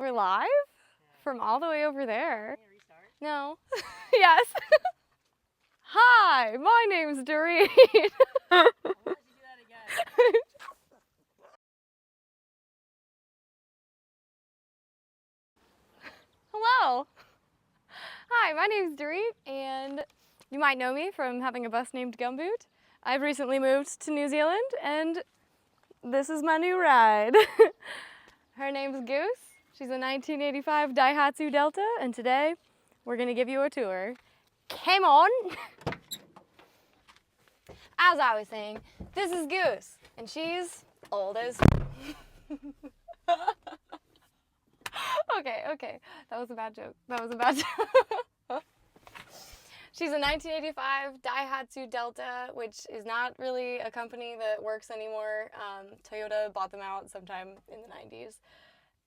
We're live? From all the way over there. Can you restart? No. Yes. Hi, my name's Dorit. Why don't you do that again? Hello. Hi, my name's Dorit, and you might know me from having a bus named Gumboot. I've recently moved to New Zealand, and this is my new ride. Her name's Goose. She's a 1985 Diahautsu Delta, and today we're gonna give you a tour. Come on! As I was saying, this is Goose, and she's old as... Okay, that was a bad joke. She's a 1985 Diahautsu Delta, which is not really a company that works anymore. Toyota bought them out sometime in the 90s.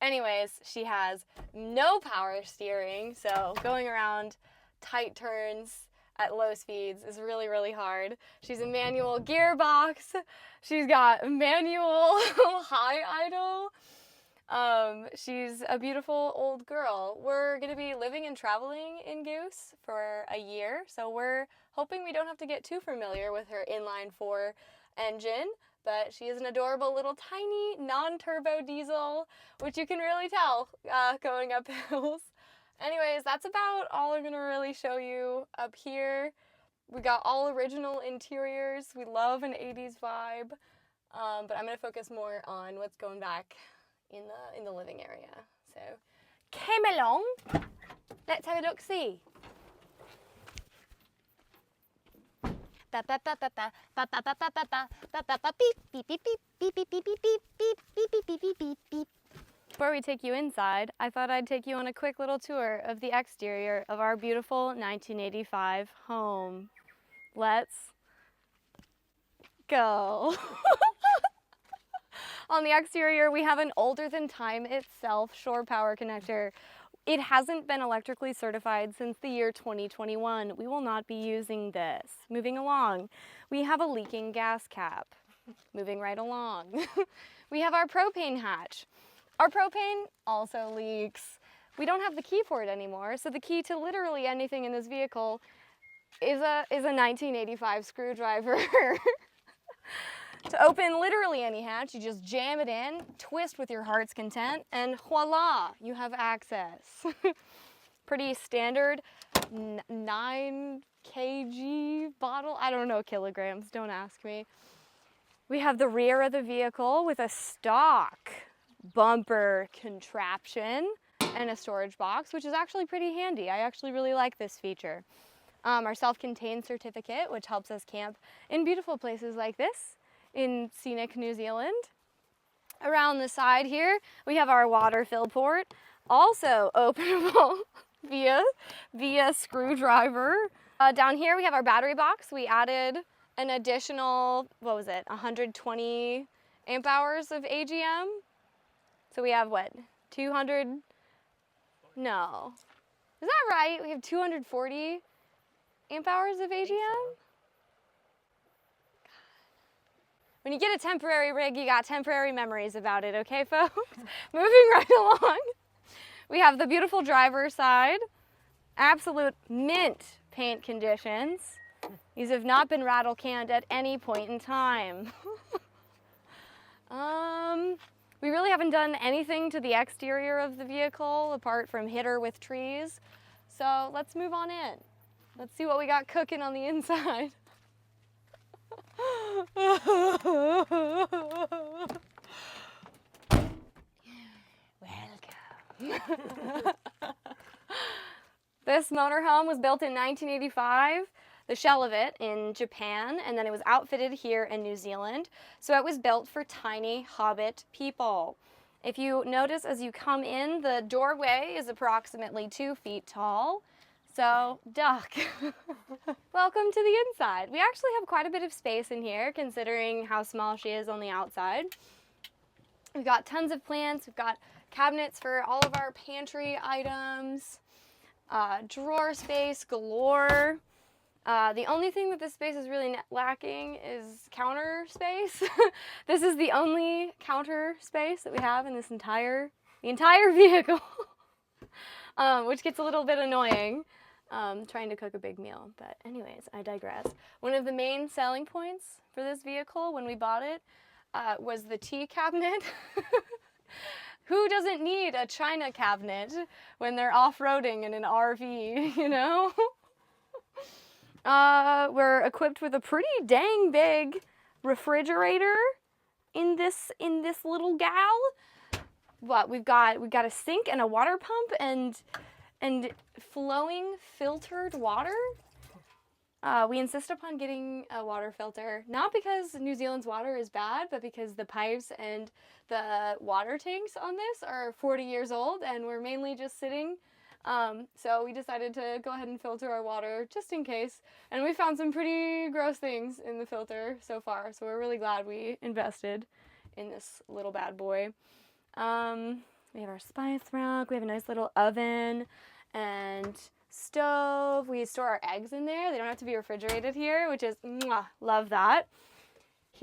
Anyways, she has no power steering, so going around tight turns at low speeds is really, really hard. She's a manual gearbox. She's got manual high idle. She's a beautiful old girl. We're gonna be living and traveling in Goose for a year, so we're hoping we don't have to get too familiar with her inline-4 engine, but she is an adorable little tiny non-turbo diesel, which you can really tell going up hills. Anyways, that's about all I'm gonna really show you up here. We got all original interiors. We love an 80s vibe, but I'm gonna focus more on what's going back in the living area. So, come along. Let's have a look-see. Before we take you inside, I thought I'd take you on a quick little tour of the exterior of our beautiful 1985 home. Let's go. On the exterior, we have an older than time itself shore power connector. It hasn't been electrically certified since the year 2021. We will not be using this. Moving along, we have a leaking gas cap. Moving right along. We have our propane hatch. Our propane also leaks. We don't have the key for it anymore, so the key to literally anything in this vehicle is a 1985 screwdriver. To open literally any hatch, you just jam it in, twist with your heart's content, and voila, you have access. Pretty standard 9 kg bottle. I don't know kilograms, don't ask me. We have the rear of the vehicle with a stock bumper contraption and a storage box, which is actually pretty handy. I actually really like this feature. Our self-contained certificate, which helps us camp in beautiful places like this in scenic New Zealand. Around the side here, we have our water fill port, also openable via screwdriver. Down here we have our battery box. We added an additional, 120 amp hours of AGM. So we have what, 200? No. Is that right? We have 240 amp hours of AGM? When you get a temporary rig, you got temporary memories about it, okay, folks? Moving right along. We have the beautiful driver's side. Absolute mint paint conditions. These have not been rattle canned at any point in time. We really haven't done anything to the exterior of the vehicle apart from hit her with trees. So let's move on in. Let's see what we got cooking on the inside. Welcome. This motorhome was built in 1985, the shell of it in Japan, and then it was outfitted here in New Zealand. So it was built for tiny Hobbit people. If you notice as you come in, the doorway is approximately 2 feet tall. So, duck. Welcome to the inside. We actually have quite a bit of space in here, considering how small she is on the outside. We've got tons of plants. We've got cabinets for all of our pantry items. Drawer space galore. The only thing that this space is really lacking is counter space. This is the only counter space that we have in this entire the entire vehicle, which gets a little bit annoying trying to cook a big meal. But anyways, I digress. One of the main selling points for this vehicle when we bought it was the tea cabinet. Who doesn't need a china cabinet when they're off-roading in an RV, you know? We're equipped with a pretty dang big refrigerator in this little gal. What we've got a sink and a water pump and flowing filtered water. We insist upon getting a water filter, not because New Zealand's water is bad, but because the pipes and the water tanks on this are 40 years old and we're mainly just sitting. So we decided to go ahead and filter our water just in case. And we found some pretty gross things in the filter so far. So we're really glad we invested in this little bad boy. We have our spice rack. We have a nice little oven and stove. We store our eggs in there. They don't have to be refrigerated here, which is, mwah, love that.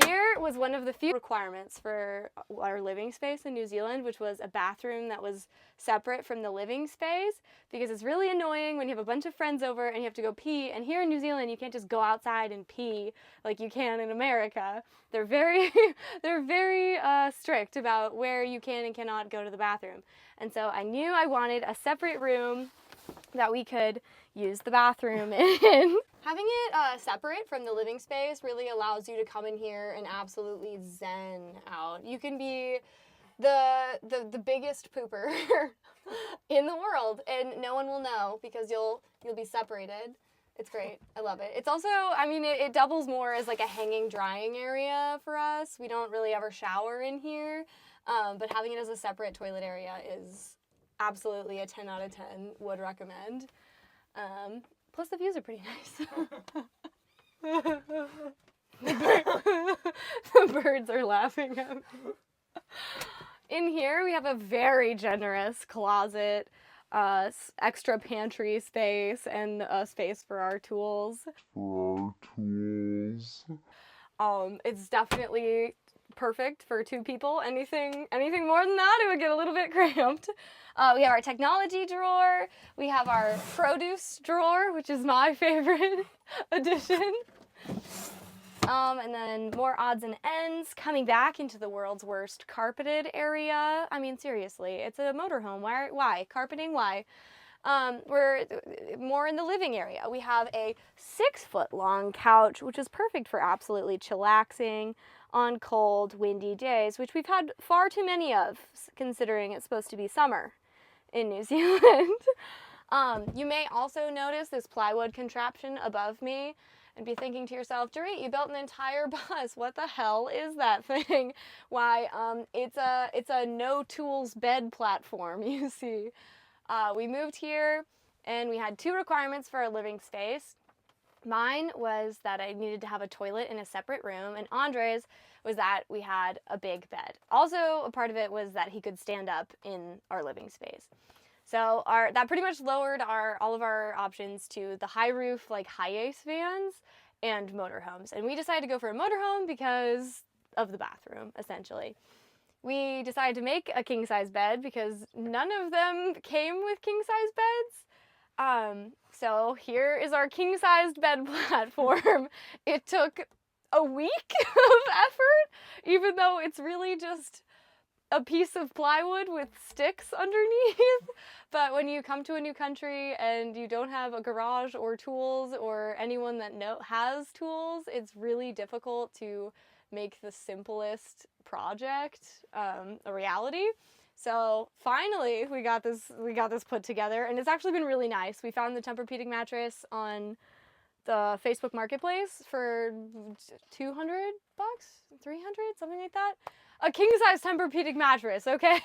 Here was one of the few requirements for our living space in New Zealand, which was a bathroom that was separate from the living space, because it's really annoying when you have a bunch of friends over and you have to go pee, and here in New Zealand you can't just go outside and pee like you can in America. They're very strict about where you can and cannot go to the bathroom. And so I knew I wanted a separate room that we could use the bathroom in. Having it separate from the living space really allows you to come in here and absolutely zen out. You can be the biggest pooper in the world and no one will know because you'll be separated. It's great. I love it. It's also, I mean, it doubles more as like a hanging drying area for us. We don't really ever shower in here, but having it as a separate toilet area is absolutely a 10 out of 10 would recommend. Plus the views are pretty nice. The birds are laughing at me. In here we have a very generous closet, extra pantry space, and a space for our tools. It's definitely perfect for 2 people. Anything more than that, it would get a little bit cramped. We have our technology drawer. We have our produce drawer, which is my favorite addition. And then more odds and ends. Coming back into the world's worst carpeted area. I mean, seriously, it's a motorhome. Why? Carpeting? Why? We're more in the living area. We have a 6-foot-long couch, which is perfect for absolutely chillaxing on cold, windy days, which we've had far too many of, considering it's supposed to be summer in New Zealand. You may also notice this plywood contraption above me and be thinking to yourself, Dorit, you built an entire bus. What the hell is that thing? Why, it's a no tools bed platform, you see. We moved here and we had 2 requirements for our living space. Mine was that I needed to have a toilet in a separate room, and Andre's was that we had a big bed. Also, a part of it was that he could stand up in our living space. So that pretty much lowered all of our options to the high roof, like Hiya vans and motorhomes. And we decided to go for a motorhome because of the bathroom, essentially. We decided to make a king-size bed because none of them came with king-size beds. So here is our king-sized bed platform. It took a week of effort, even though it's really just a piece of plywood with sticks underneath. But when you come to a new country and you don't have a garage or tools or anyone that has tools, it's really difficult to make the simplest project a reality. So finally we got this put together, and it's actually been really nice. We found the Tempur-Pedic mattress on the Facebook Marketplace for $200, $300, something like that. A king-size Tempur-Pedic mattress, okay?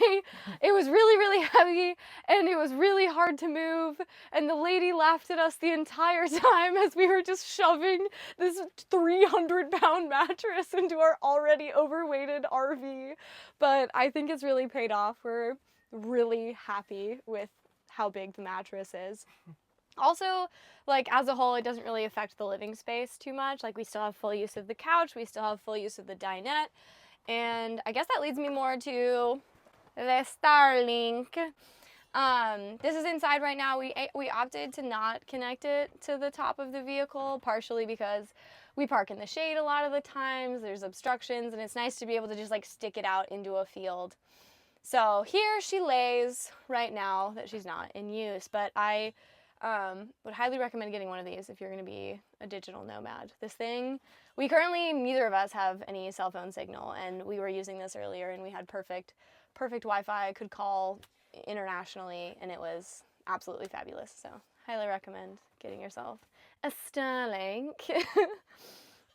It was really, really heavy, and it was really hard to move, and the lady laughed at us the entire time as we were just shoving this 300-pound mattress into our already overweighted RV. But I think it's really paid off. We're really happy with how big the mattress is. Also, like, as a whole, it doesn't really affect the living space too much. Like, we still have full use of the couch, we still have full use of the dinette. And I guess that leads me more to the Starlink. This is inside right now. We opted to not connect it to the top of the vehicle, partially because we park in the shade a lot of the times. There's obstructions, and it's nice to be able to just like stick it out into a field. So here she lays right now that she's not in use, but I would highly recommend getting one of these if you're going to be a digital nomad. This thing, neither of us have any cell phone signal, and we were using this earlier, and we had perfect Wi-Fi. I could call internationally, and it was absolutely fabulous. So highly recommend getting yourself a Starlink.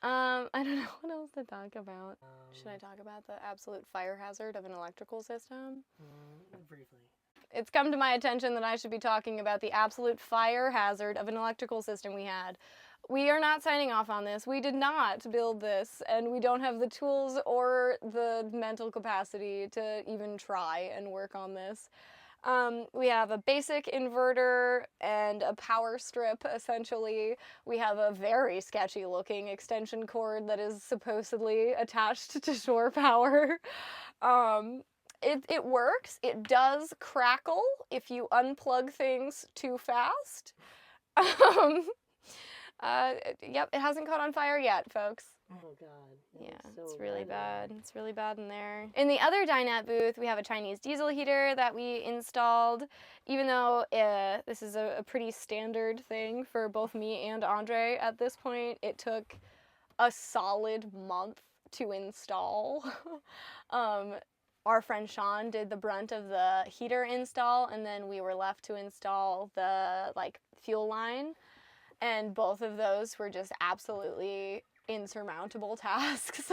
I don't know what else to talk about. Should I talk about the absolute fire hazard of an electrical system? Briefly. It's come to my attention that I should be talking about the absolute fire hazard of an electrical system we had. We are not signing off on this. We did not build this, and we don't have the tools or the mental capacity to even try and work on this. We have a basic inverter and a power strip, essentially. We have a very sketchy looking extension cord that is supposedly attached to shore power. It works. It does crackle if you unplug things too fast. Yep, it hasn't caught on fire yet, folks. Oh God. Yeah, so it's really bad. It's really bad in there. In the other dinette booth, we have a Chinese diesel heater that we installed. Even though this is a pretty standard thing for both me and Andre at this point, it took a solid month to install. Our friend Sean did the brunt of the heater install, and then we were left to install the fuel line. And both of those were just absolutely insurmountable tasks.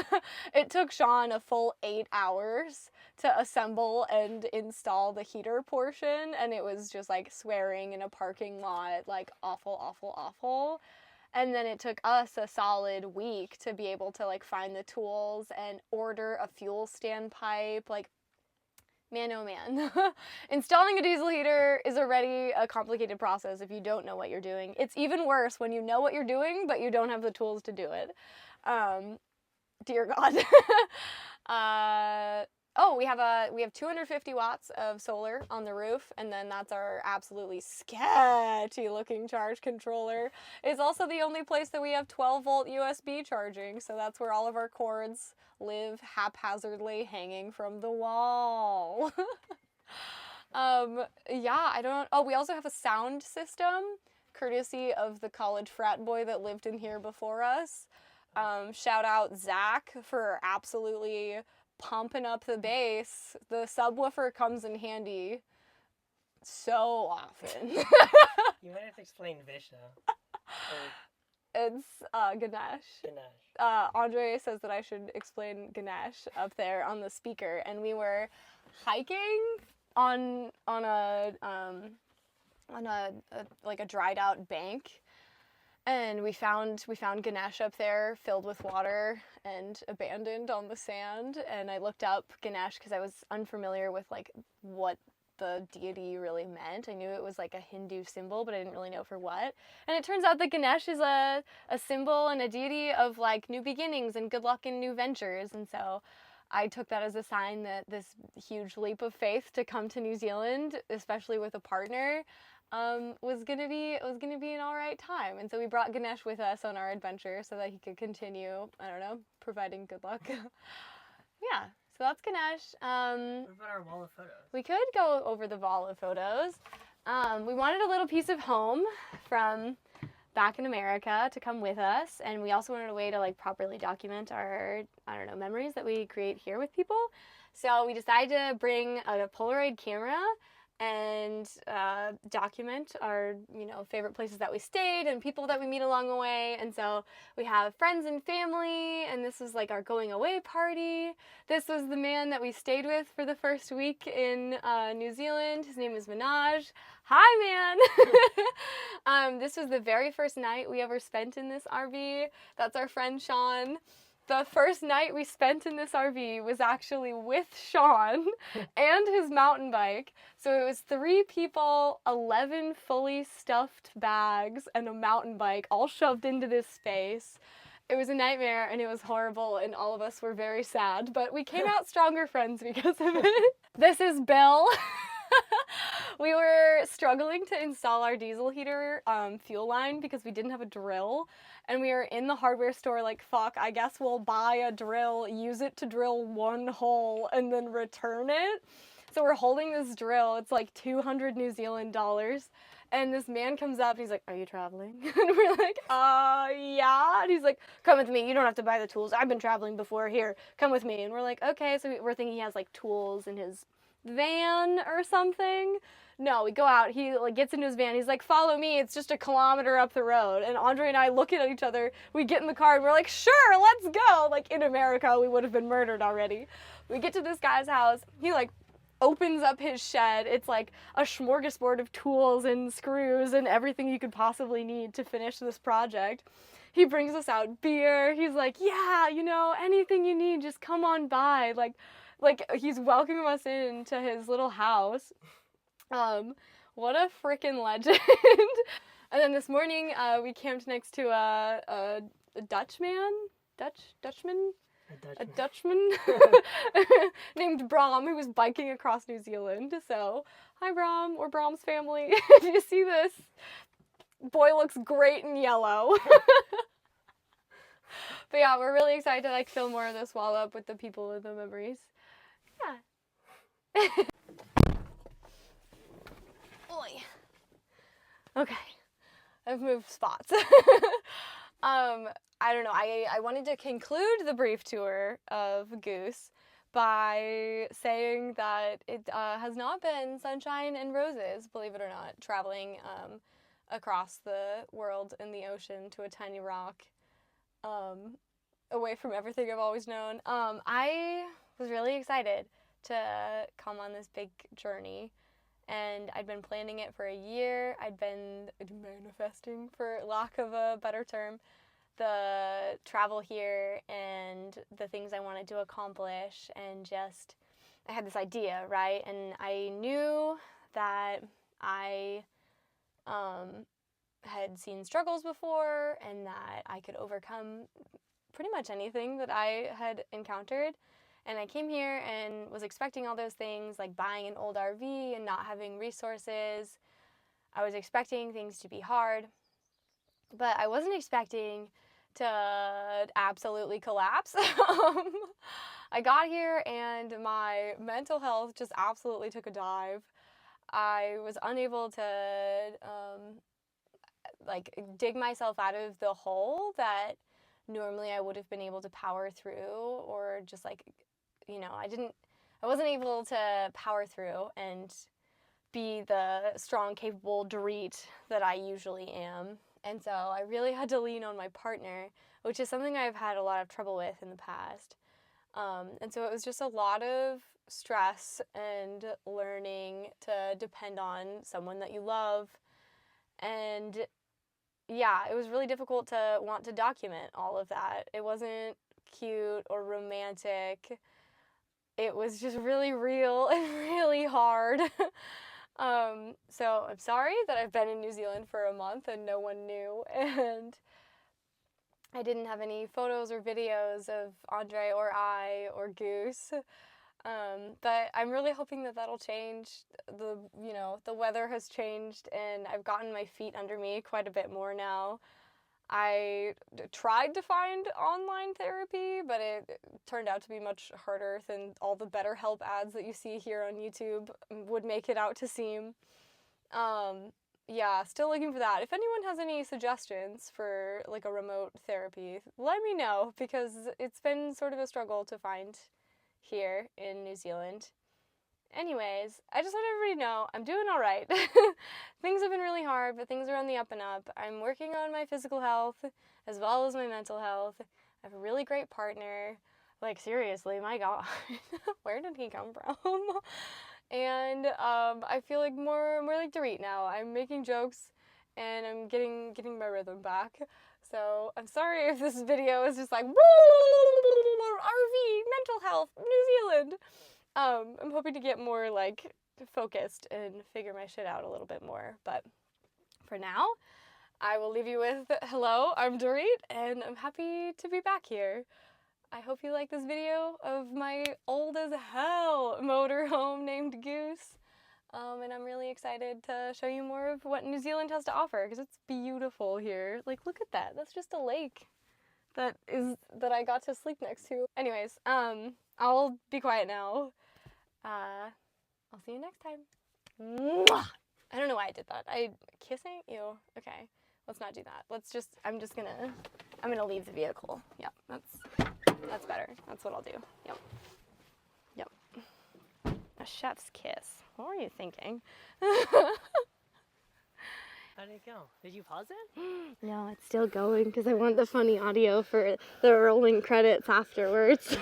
It took Sean a full 8 hours to assemble and install the heater portion, and it was just like swearing in a parking lot, like awful, awful, awful. And then it took us a solid week to be able to find the tools and order a fuel standpipe. Man, oh man. Installing a diesel heater is already a complicated process if you don't know what you're doing. It's even worse when you know what you're doing, but you don't have the tools to do it. Dear God. We have 250 watts of solar on the roof, and then that's our absolutely sketchy looking charge controller. It's also the only place that we have 12-volt USB charging, so that's where all of our cords live haphazardly hanging from the wall. We also have a sound system, courtesy of the college frat boy that lived in here before us. Shout out Zach for absolutely pumping up the bass. The subwoofer comes in handy so often. You might have to explain Vishnu. It's Ganesh. Andre says that I should explain Ganesh up there on the speaker, and we were hiking on a dried out bank, and we found Ganesh up there filled with water and abandoned on the sand. And I looked up Ganesh because I was unfamiliar with what the deity really meant. I knew it was a Hindu symbol, but I didn't really know for what. And it turns out that Ganesh is a symbol and a deity of new beginnings and good luck in new ventures. And so I took that as a sign that this huge leap of faith to come to New Zealand, especially with a partner, was gonna be an all right time. And so we brought Ganesh with us on our adventure so that he could continue, providing good luck. Yeah. So that's Ganesh. What about our wall of photos? We could go over the wall of photos. We wanted a little piece of home from back in America to come with us, and we also wanted a way to properly document our, memories that we create here with people. So we decided to bring a Polaroid camera and document our, favorite places that we stayed and people that we meet along the way. And so we have friends and family, and this was our going away party. This was the man that we stayed with for the first week in New Zealand. His name is Minaj. Hi, man! This was the very first night we ever spent in this RV. That's our friend Sean. The first night we spent in this RV was actually with Sean and his mountain bike. So it was 3 people, 11 fully stuffed bags, and a mountain bike all shoved into this space. It was a nightmare and it was horrible and all of us were very sad, but we came out stronger friends because of it. This is Bill. We were struggling to install our diesel heater fuel line because we didn't have a drill, and we were in the hardware store like, fuck, I guess we'll buy a drill, use it to drill one hole, and then return it. So we're holding this drill, it's like 200 New Zealand dollars, and this man comes up and he's like, are you traveling? And we're like, yeah. And he's like, come with me, you don't have to buy the tools, I've been traveling before, here, come with me. And we're like, okay, so we're thinking he has like tools in his van or something. No, we go out, he like gets into his van, he's like, follow me, it's just a kilometer up the road. And Andre and I look at each other, we get in the car and we're like, sure, let's go. Like, in America, we would have been murdered already. We get to this guy's house, he like opens up his shed. It's like a smorgasbord of tools and screws and everything you could possibly need to finish this project. He brings us out beer. He's like, yeah, you know, anything you need, just come on by. Like he's welcoming us into his little house. What a freaking legend. And then this morning, we camped next to a Dutchman named Brom, who was biking across New Zealand. So, hi Brom, or Brom's family. If you see this, boy looks great in yellow. But yeah, we're really excited to like fill more of this wall up with the people and the memories. Yeah. Oy. Okay, I've moved spots. I don't know, I wanted to conclude the brief tour of Goose by saying that it has not been sunshine and roses, believe it or not, traveling across the world in the ocean to a tiny rock, away from everything I've always known. I was really excited to come on this big journey, and I'd been planning it for a year. I'd been manifesting, for lack of a better term, the travel here and the things I wanted to accomplish, and just, I had this idea, right? And I knew that I had seen struggles before and that I could overcome pretty much anything that I had encountered. And I came here and was expecting all those things, like buying an old RV and not having resources. I was expecting things to be hard, but I wasn't expecting to absolutely collapse. I got here and my mental health just absolutely took a dive. I was unable to like dig myself out of the hole that normally I would have been able to power through, or just like, you know, I wasn't able to power through and be the strong, capable Dorit that I usually am. And so I really had to lean on my partner, which is something I've had a lot of trouble with in the past. And so it was just a lot of stress and learning to depend on someone that you love. And yeah, it was really difficult to want to document all of that. It wasn't cute or romantic. It was just really real and really hard. So I'm sorry that I've been in New Zealand for a month and no one knew, and I didn't have any photos or videos of Andre or I or Goose. But I'm really hoping that that'll change. The weather has changed and I've gotten my feet under me quite a bit more now. I tried to find online therapy, but it turned out to be much harder than all the BetterHelp ads that you see here on YouTube would make it out to seem. Yeah, still looking for that. If anyone has any suggestions for like a remote therapy, let me know, because it's been sort of a struggle to find here in New Zealand. Anyways, I just want everybody to know I'm doing all right. Things have been really hard, but things are on the up and up. I'm working on my physical health as well as my mental health. I have a really great partner. Like, seriously, my God, where did he come from? And I feel like more like Dorit now. I'm making jokes and I'm getting my rhythm back. So I'm sorry if this video is just like RV, mental health, New Zealand. I'm hoping to get more like focused and figure my shit out a little bit more. But for now, I will leave you with, hello, I'm Dorit, and I'm happy to be back here. I hope you like this video of my old as hell motorhome named Goose. And I'm really excited to show you more of what New Zealand has to offer, because it's beautiful here. Like, look at that. That's just a lake that I got to sleep next to. Anyways, I'll be quiet now. I'll see you next time. Mwah! I don't know why I did that. Kissing? Ew. Okay. Let's not do that. I'm gonna leave the vehicle. Yep, that's better. That's what I'll do. Yep. A chef's kiss. What were you thinking? How did it go? Did you pause it? No, it's still going because I want the funny audio for the rolling credits afterwards.